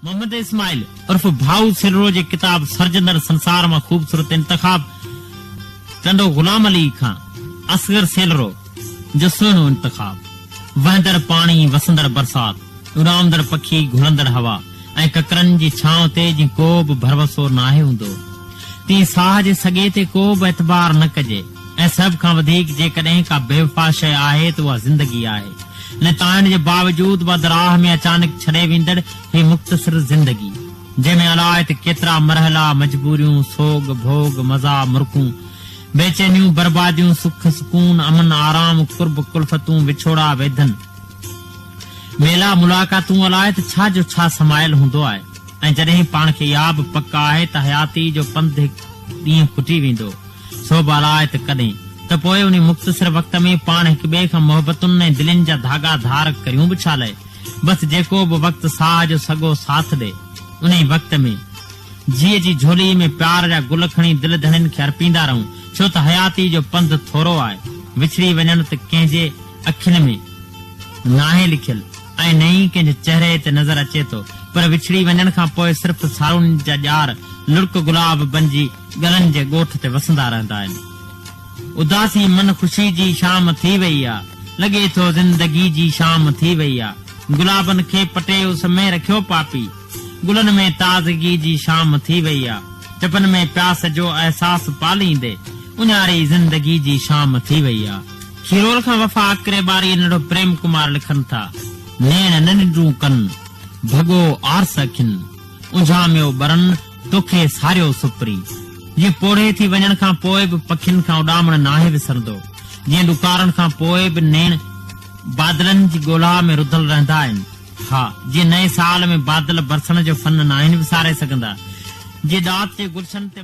मोहम्मद इस्माइल उर्फ भाऊ सिलरो जे किताब सर्जंदड़ संसार मां खूबसूरत इंतखाब टंडो गुलाम अली खां असगर सेलरो जो सुहिणो इंतखाब। वहंदड़ पाणी वसंदड़ बरसात उड़ामदड़ पखी घुलंदड़ हवा ऐं ककरनि जी छांव ते जी को बि भरवसो नाहे हूंदो। तीअं साह जे सॻे ते को बि एतबार न कजे ऐं सभ खां वधीक जेकॾहिं का बेवफा शइ आहे त उहा ज़िंदगी आहे। न ताइण जे बावजूद बदराह में अचानक छॾे वेंदड़ ही मुख़्तसिर ज़िंदगी जंहिंमें अलायत केतिरा मरहला मजबूरियूं सोग भोग मज़ा मुर्कूं बेचैनियूं बर्बादियूं सुख सुकून अमन आराम कुर्ब कुल्फतूं विछोड़ा वेधन मेला मुलाक़ातूं अलायत छा जो छा समायल हूंदो आहे। ऐं जॾहिं पाण खे इहा बि पक आहे त हयाती जो पंध ॾींहुं खुटी वेंदो सो बि अलायत कॾहिं त पोइ उन मुख़्तसिर वक़्त में पाण हिक ॿिए खां मोहबतुनि ऐं दिलनि जा धागा धार करियूं बि छा लाइ। बस जेको बि वक़्तु साह जो सॻो साथ ॾे उन वक़्त में जीअ जी झोली में प्यार जा गुल खणी दिल धणनि खे अर्पींदा रहूं छो त हयाती जो पंध थोरो आहे। विछड़ी वञण त कंहिंजे अखियुनि में नाहे लिखियल ऐं न ई कंहिंजे चेहरे ते नज़र अचे थो पर विछड़ी वञण खां पोइ सिर्फ़ सारुनि जा ॼार लुड़क गुलाब बणिजी गलनि जे ॻोठ ते वसंदा रहंदा आहिनि। उदासी मन ख़ुशी जी शाम थी वई आ लॻे थो ज़िंदगी जी शाम थी वई आ। गुलाबनि खे पटे उस में रखियो पापी गुलनि में ताज़गी जी शाम थी वई आ। चपनि में प्यास जो अहसास पालींदे उन्यारी ज़िंदगी जी शाम थी वई आ। खीरोल खां वफ़ा करे बारी नंढो प्रेम कुमार लिखनि था नेण नंढियूं कनि भॻो आरस अखियुनि उंझामियो बरन तोखे सारियो सुपरी। जीअं पोड़े थी वञण खां पोइ बि पखियुनि खां उॾामण नाहे विसरंदो जीअं ॾुकारनि खां पोइ बि नेण बादलनि जी ॻोल्हा में रुधल रहंदा आहिनि। हा जीअं नए साल में बादल बरसण जो फन नाहिनि विसारे सघंदा जीअं दात जे गुलशन ते